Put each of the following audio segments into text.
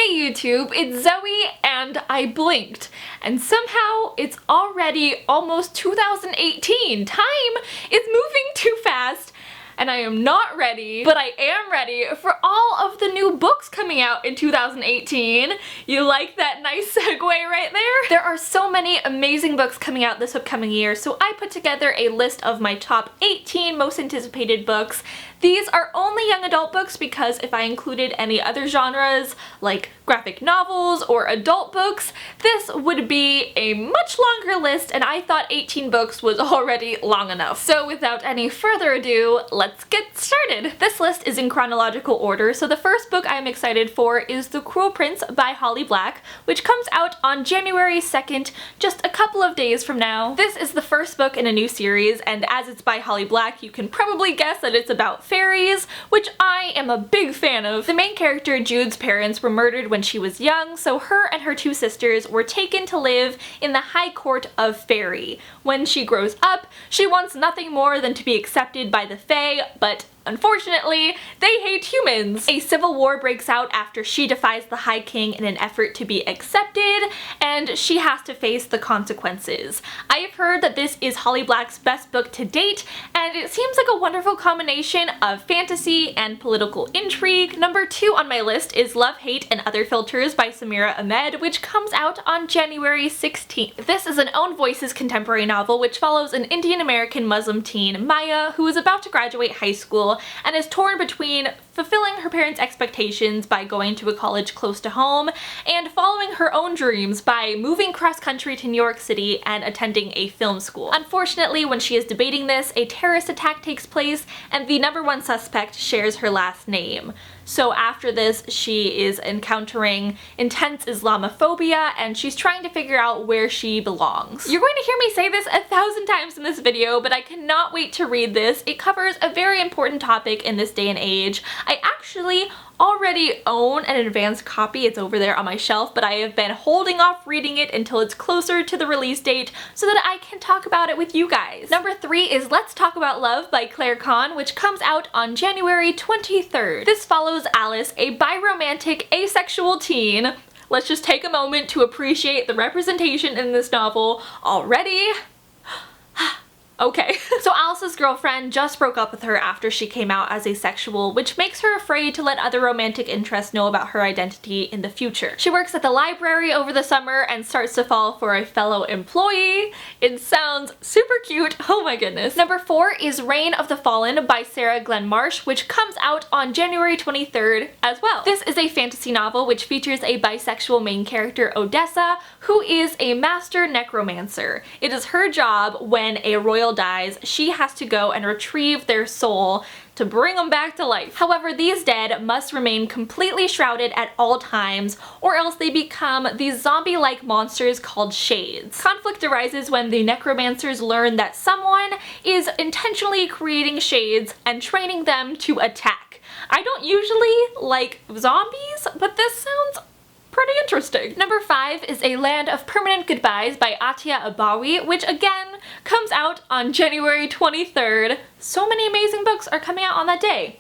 Hey YouTube, it's Zoe and I blinked. And somehow it's already almost 2018. Time is moving too fast and I am not ready, but I am ready for all of the new books coming out in 2018. You like that nice segue right there? There are so many amazing books coming out this upcoming year, so I put together a list of my top 18 most anticipated books. These are only young adult books because if I included any other genres like graphic novels or adult books, this would be a much longer list and I thought 18 books was already long enough. So without any further ado, let's get started. This list is in chronological order, so the first book I'm excited for is The Cruel Prince by Holly Black, which comes out on January 2nd, just a couple of days from now. This is the first book in a new series, and as it's by Holly Black, you can probably guess that it's about fairies, which I am a big fan of. The main character, Jude's parents, were murdered when she was young, so her and her two sisters were taken to live in the High Court of Fairy. When she grows up, she wants nothing more than to be accepted by the Fae, but unfortunately, they hate humans. A civil war breaks out after she defies the High King in an effort to be accepted, and she has to face the consequences. I have heard that this is Holly Black's best book to date, and it seems like a wonderful combination of fantasy and political intrigue. Number 2 on my list is Love, Hate, and Other Filters by Samira Ahmed, which comes out on January 16th. This is an Own Voices contemporary novel which follows an Indian-American Muslim teen, Maya, who is about to graduate high school and is torn between fulfilling her parents' expectations by going to a college close to home and following her own dreams by moving cross-country to New York City and attending a film school. Unfortunately, when she is debating this, a terrorist attack takes place and the number one suspect shares her last name. So after this, she is encountering intense Islamophobia and she's trying to figure out where she belongs. You're going to hear me say this 1,000 times in this video, but I cannot wait to read this. It covers a very important topic in this day and age. I actually already own an advanced copy. It's over there on my shelf, but I have been holding off reading it until it's closer to the release date so that I can talk about it with you guys. Number 3 is Let's Talk About Love by Clare, which comes out on January 23rd. This follows Alice, a biromantic asexual teen. Let's just take a moment to appreciate the representation in this novel already. Okay. So Alice's girlfriend just broke up with her after she came out as asexual, which makes her afraid to let other romantic interests know about her identity in the future. She works at the library over the summer and starts to fall for a fellow employee. It sounds super cute. Oh my goodness. Number 4 is Reign of the Fallen by Sarah Glenn Marsh, which comes out on January 23rd as well. This is a fantasy novel which features a bisexual main character, Odessa, who is a master necromancer. It is her job when a royal dies, she has to go and retrieve their soul to bring them back to life. However, these dead must remain completely shrouded at all times or else they become these zombie-like monsters called shades. Conflict arises when the necromancers learn that someone is intentionally creating shades and training them to attack. I don't usually like zombies, but this sounds pretty interesting. Number 5 is A Land of Permanent Goodbyes by Atia Abawi, which again comes out on January 23rd. So many amazing books are coming out on that day.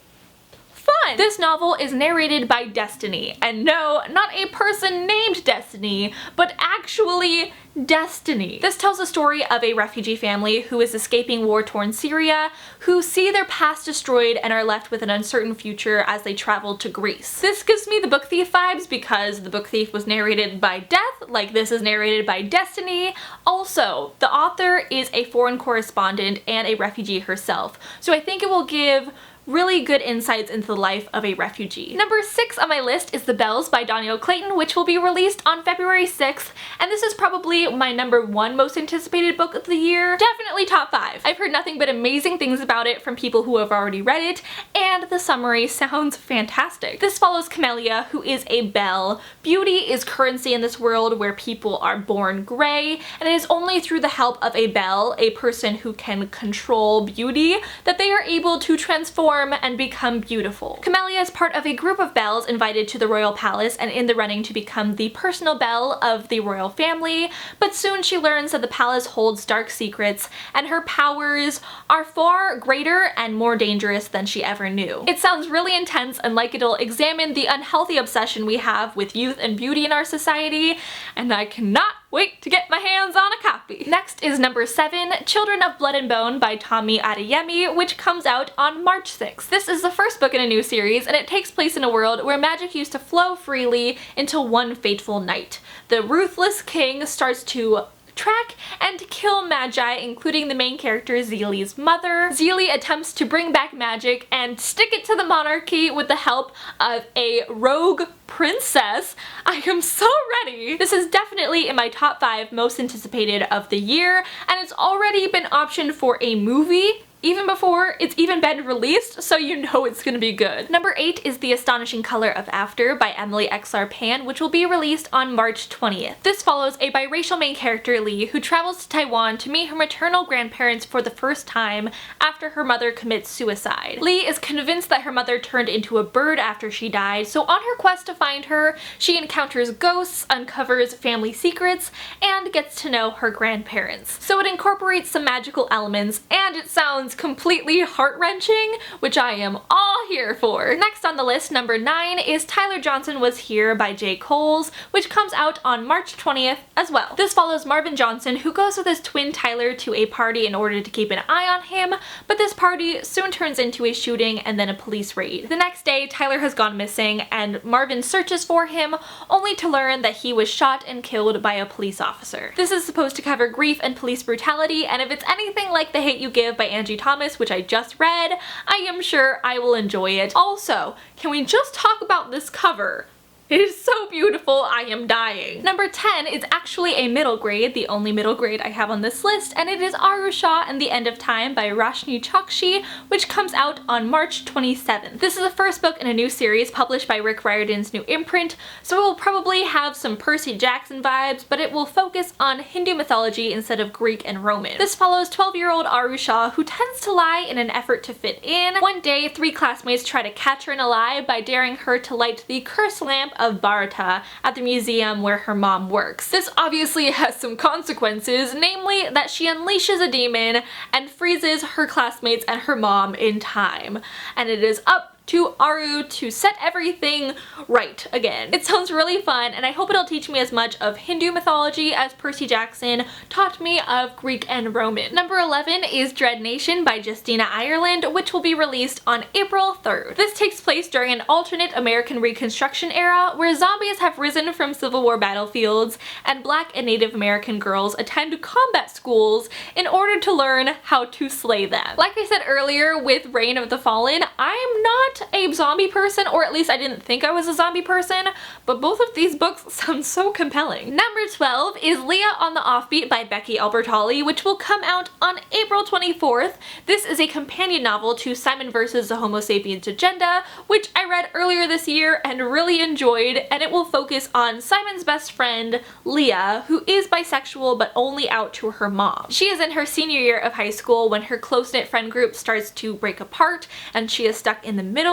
Fun! This novel is narrated by Destiny, and no, not a person named Destiny, but actually Destiny. This tells the story of a refugee family who is escaping war-torn Syria, who see their past destroyed and are left with an uncertain future as they travel to Greece. This gives me the Book Thief vibes because the Book Thief was narrated by Death, like this is narrated by Destiny. Also, the author is a foreign correspondent and a refugee herself, so I think it will give really good insights into the life of a refugee. Number 6 on my list is The Bells by Danielle Clayton, which will be released on February 6th, and this is probably my number 1 most anticipated book of the year. Definitely top 5. I've heard nothing but amazing things about it from people who have already read it, and the summary sounds fantastic. This follows Camellia, who is a belle. Beauty is currency in this world where people are born gray, and it is only through the help of a belle, a person who can control beauty, that they are able to transform transform and become beautiful. Camellia is part of a group of belles invited to the royal palace and in the running to become the personal belle of the royal family, but soon she learns that the palace holds dark secrets and her powers are far greater and more dangerous than she ever knew. It sounds really intense and like it'll examine the unhealthy obsession we have with youth and beauty in our society, and I cannot wait to get my hands on a copy. Next is number 7, Children of Blood and Bone by Tommy Adeyemi, which comes out on March 6th. This is the first book in a new series, and it takes place in a world where magic used to flow freely until one fateful night. The ruthless king starts to track and kill magi, including the main character Zealey's mother. Zealey attempts to bring back magic and stick it to the monarchy with the help of a rogue princess. I am so ready! This is definitely in my top 5 most anticipated of the year, and it's already been optioned for a movie even before it's even been released, so you know it's gonna be good. Number 8 is The Astonishing Color of After by Emily Xlar Pan, which will be released on March 20th. This follows a biracial main character, Lee, who travels to Taiwan to meet her maternal grandparents for the first time after her mother commits suicide. Lee is convinced that her mother turned into a bird after she died, so on her quest to find her, she encounters ghosts, uncovers family secrets, and gets to know her grandparents. So it incorporates some magical elements, and it sounds completely heart-wrenching, which I am all here for. Next on the list, number 9, is Tyler Johnson Was Here by J. Coles, which comes out on March 20th as well. This follows Marvin Johnson, who goes with his twin Tyler to a party in order to keep an eye on him, but this party soon turns into a shooting and then a police raid. The next day, Tyler has gone missing, and Marvin searches for him, only to learn that he was shot and killed by a police officer. This is supposed to cover grief and police brutality, and if it's anything like The Hate U Give by Angie Thomas, which I just read, I am sure I will enjoy it. Also, can we just talk about this cover? It is so beautiful, I am dying. Number 10 is actually a middle grade, the only middle grade I have on this list, and it is Arusha and the End of Time by Roshni Chokshi, which comes out on March 27th. This is the first book in a new series published by Rick Riordan's new imprint, so it will probably have some Percy Jackson vibes, but it will focus on Hindu mythology instead of Greek and Roman. This follows 12-year-old Arusha, who tends to lie in an effort to fit in. One day, 3 classmates try to catch her in a lie by daring her to light the curse lamp of Bharata at the museum where her mom works. This obviously has some consequences, namely that she unleashes a demon and freezes her classmates and her mom in time. And it is up to Aru to set everything right again. It sounds really fun, and I hope it'll teach me as much of Hindu mythology as Percy Jackson taught me of Greek and Roman. Number 11 is Dread Nation by Justina Ireland, which will be released on April 3rd. This takes place during an alternate American Reconstruction era where zombies have risen from Civil War battlefields and Black and Native American girls attend combat schools in order to learn how to slay them. Like I said earlier with Reign of the Fallen, I am not a zombie person, or at least I didn't think I was a zombie person, but both of these books sound so compelling. Number 12 is Leah on the Offbeat by Becky Albertalli, which will come out on April 24th. This is a companion novel to Simon vs. the Homo Sapiens Agenda, which I read earlier this year and really enjoyed, and it will focus on Simon's best friend, Leah, who is bisexual but only out to her mom. She is in her senior year of high school when her close-knit friend group starts to break apart and she is stuck in the middle.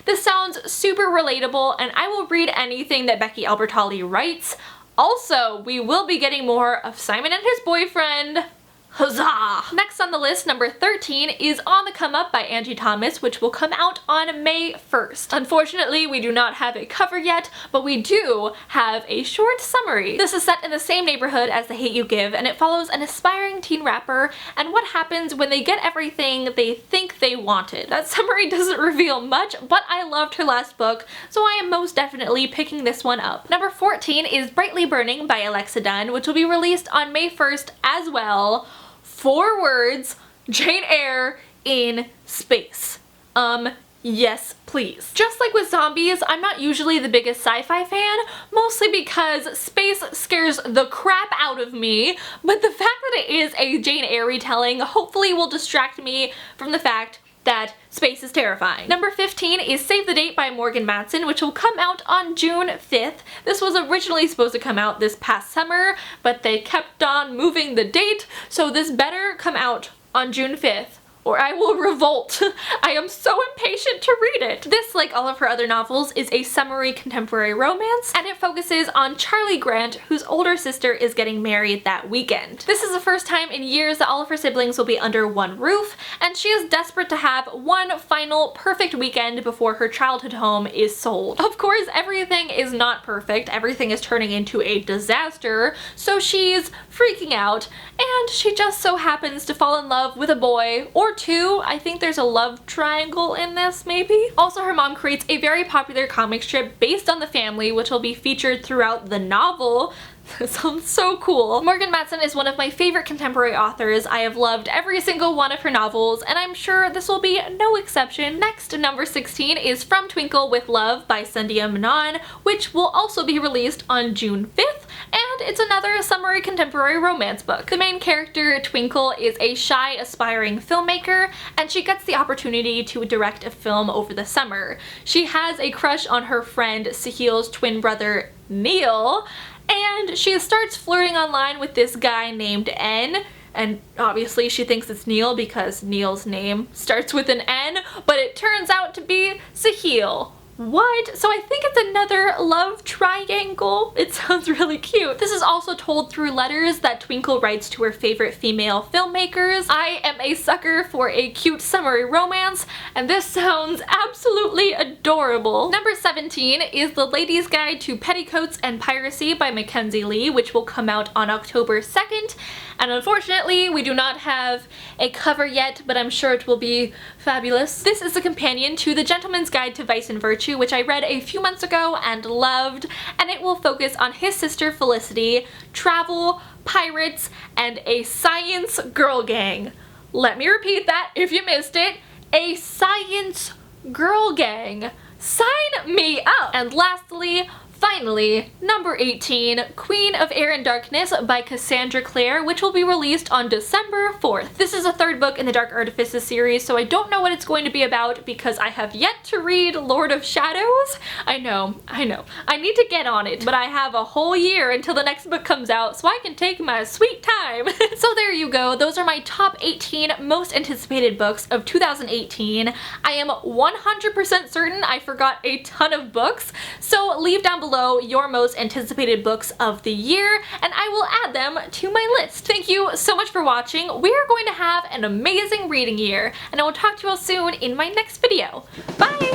This sounds super relatable, and I will read anything that Becky Albertalli writes. Also, we will be getting more of Simon and his boyfriend. Huzzah! Next on the list, number 13, is On the Come Up by Angie Thomas, which will come out on May 1st. Unfortunately, we do not have a cover yet, but we do have a short summary. This is set in the same neighborhood as The Hate U Give, and it follows an aspiring teen rapper and what happens when they get everything they think they wanted. That summary doesn't reveal much, but I loved her last book, so I am most definitely picking this one up. Number 14 is Brightly Burning by Alexa Dunn, which will be released on May 1st as well. 4 words, Jane Eyre in space. Yes, please. Just like with zombies, I'm not usually the biggest sci-fi fan, mostly because space scares the crap out of me, but the fact that it is a Jane Eyre retelling hopefully will distract me from the fact that space is terrifying. Number 15 is Save the Date by Morgan Matson, which will come out on June 5th. This was originally supposed to come out this past summer, but they kept on moving the date, so this better come out on June 5th or I will revolt. I am so impatient to read it. This, like all of her other novels, is a summary contemporary romance, and it focuses on Charlie Grant, whose older sister is getting married that weekend. This is the first time in years that all of her siblings will be under one roof, and she is desperate to have one final perfect weekend before her childhood home is sold. Of course, everything is not perfect. Everything is turning into a disaster, so she's freaking out, and she just so happens to fall in love with a boy, or two. I think there's a love triangle in this, maybe? Also, her mom creates a very popular comic strip based on the family, which will be featured throughout the novel. This sounds so cool. Morgan Matson is one of my favorite contemporary authors. I have loved every single one of her novels, and I'm sure this will be no exception. Next, number 16 is From Twinkle with Love by Sandhya Menon, which will also be released on June 5th, and it's another summary contemporary romance book. The main character, Twinkle, is a shy, aspiring filmmaker, and she gets the opportunity to direct a film over the summer. She has a crush on her friend Sahil's twin brother, Neil, and she starts flirting online with this guy named N, and obviously she thinks it's Neil because Neil's name starts with an N, but it turns out to be Sahil. What? So I think it's another love triangle? It sounds really cute. This is also told through letters that Twinkle writes to her favorite female filmmakers. I am a sucker for a cute summary romance, and this sounds absolutely adorable. Number 17 is The Lady's Guide to Petticoats and Piracy by Mackenzie Lee, which will come out on October 2nd. And unfortunately, we do not have a cover yet, but I'm sure it will be fabulous. This is a companion to The Gentleman's Guide to Vice and Virtue, which I read a few months ago and loved, and it will focus on his sister Felicity, travel, pirates, and a science girl gang. Let me repeat that if you missed it. A science girl gang. Sign me up! And lastly, finally, number 18, Queen of Air and Darkness by Cassandra Clare, which will be released on December 4th. This is a third book in the Dark Artifices series, so I don't know what it's going to be about because I have yet to read Lord of Shadows. I know. I need to get on it, but I have a whole year until the next book comes out, so I can take my sweet time. So there you go. Those are my top 18 most anticipated books of 2018. I am 100% certain I forgot a ton of books, so leave down below your most anticipated books of the year, and I will add them to my list. Thank you so much for watching. We are going to have an amazing reading year, and I will talk to you all soon in my next video. Bye!